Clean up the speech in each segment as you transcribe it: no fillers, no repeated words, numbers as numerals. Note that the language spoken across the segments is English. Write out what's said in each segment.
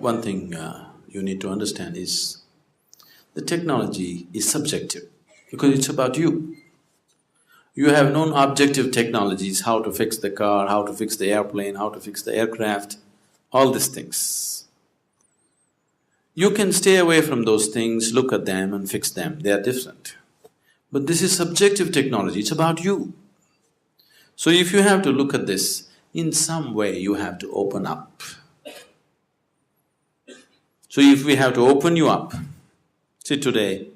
One thing you need to understand is the technology is subjective because it's about you. You have known objective technologies, how to fix the car, how to fix the airplane, how to fix the aircraft, all these things. You can stay away from those things, look at them and fix them, they are different. But this is subjective technology, it's about you. So if you have to look at this, in some way you have to open up. So if we have to open you up, see today,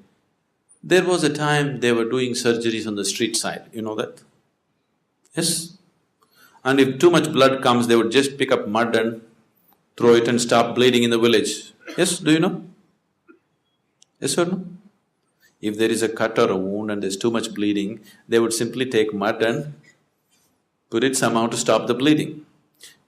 there was a time they were doing surgeries on the street side, you know that? Yes? And if too much blood comes, they would just pick up mud and throw it and stop bleeding in the village. Yes, do you know? Yes or no? If there is a cut or a wound and there's too much bleeding, they would simply take mud and put it somehow to stop the bleeding.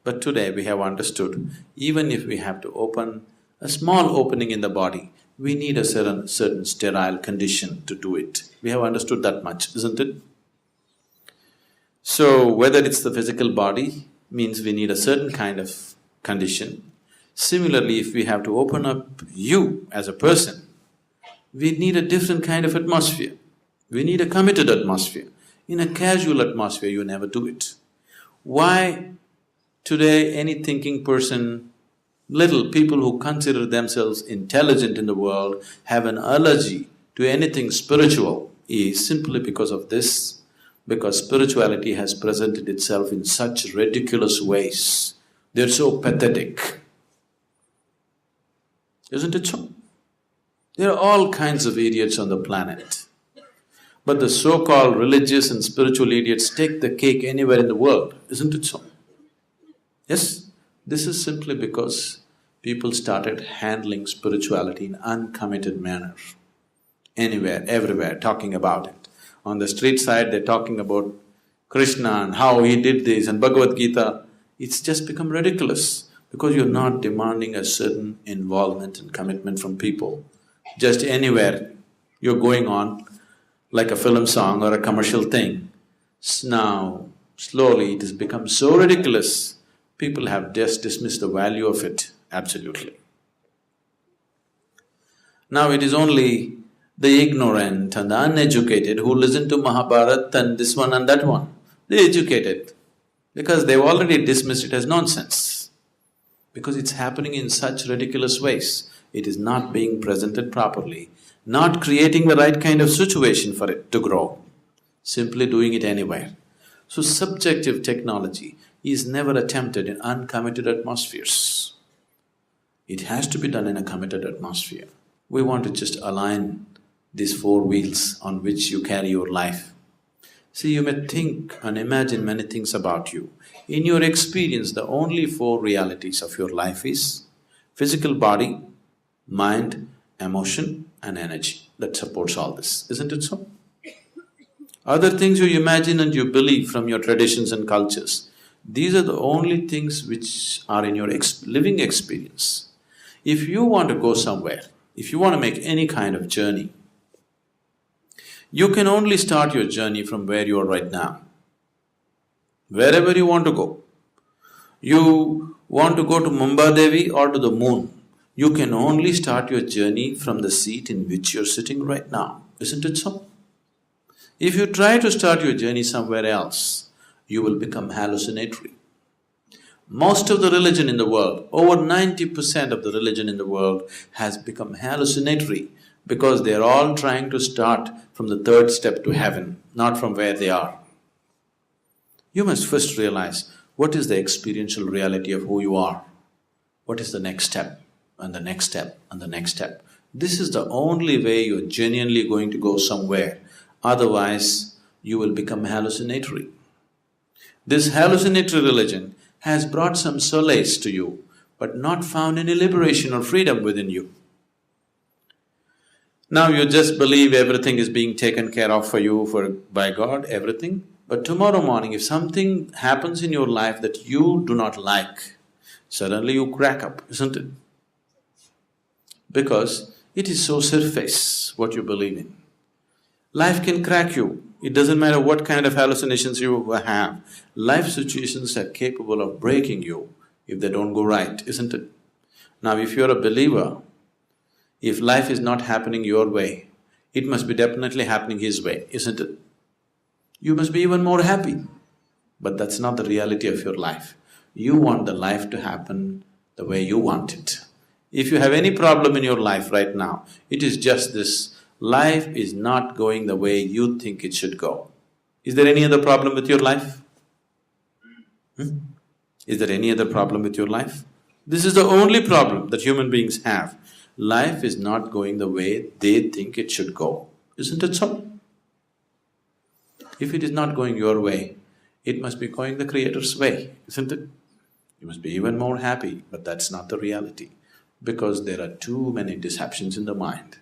But today we have understood, even if we have to open a small opening in the body, we need a certain sterile condition to do it. We have understood that much, isn't it? So, whether it's the physical body, means we need a certain kind of condition. Similarly, if we have to open up you as a person, we need a different kind of atmosphere. We need a committed atmosphere. In a casual atmosphere, you never do it. Why today any thinking person, little people who consider themselves intelligent in the world have an allergy to anything spiritual is simply because of this, because spirituality has presented itself in such ridiculous ways. They're so pathetic. Isn't it so? There are all kinds of idiots on the planet. But the so-called religious and spiritual idiots take the cake anywhere in the world, isn't it so? Yes? This is simply because people started handling spirituality in uncommitted manner. Anywhere, everywhere, talking about it. On the street side, they're talking about Krishna and how he did this and Bhagavad Gita. It's just become ridiculous because you're not demanding a certain involvement and commitment from people. Just anywhere you're going on like a film song or a commercial thing. Now, slowly it has become so ridiculous, people have just dismissed the value of it, absolutely. Now it is only the ignorant and the uneducated who listen to Mahabharata and this one and that one. They're educated because they've already dismissed it as nonsense. Because it's happening in such ridiculous ways, it is not being presented properly, not creating the right kind of situation for it to grow, simply doing it anywhere. So subjective technology is never attempted in uncommitted atmospheres. It has to be done in a committed atmosphere. We want to just align these four wheels on which you carry your life. See, you may think and imagine many things about you. In your experience, the only four realities of your life is physical body, mind, emotion and energy that supports all this, isn't it so? Other things you imagine and you believe from your traditions and cultures, these are the only things which are in your living experience. If you want to go somewhere, if you want to make any kind of journey, you can only start your journey from where you are right now. Wherever you want to go. You want to go to Mumbai or to the moon, you can only start your journey from the seat in which you're sitting right now, isn't it so? If you try to start your journey somewhere else, you will become hallucinatory. Most of the religion in the world, over 90% of the religion in the world has become hallucinatory because they're all trying to start from the third step to heaven, not from where they are. You must first realize what is the experiential reality of who you are. What is the next step and the next step and the next step. This is the only way you're genuinely going to go somewhere, otherwise you will become hallucinatory. This hallucinatory religion has brought some solace to you, but not found any liberation or freedom within you. Now you just believe everything is being taken care of for you by God, everything, but tomorrow morning if something happens in your life that you do not like, suddenly you crack up, isn't it? Because it is so surface what you believe in. Life can crack you, it doesn't matter what kind of hallucinations you have. Life situations are capable of breaking you if they don't go right, isn't it? Now if you're a believer, if life is not happening your way, it must be definitely happening his way, isn't it? You must be even more happy. But that's not the reality of your life. You want the life to happen the way you want it. If you have any problem in your life right now, it is just this: life is not going the way you think it should go. Is there any other problem with your life? Is there any other problem with your life? This is the only problem that human beings have. Life is not going the way they think it should go. Isn't it so? If it is not going your way, it must be going the Creator's way, isn't it? You must be even more happy, but that's not the reality, because there are too many deceptions in the mind.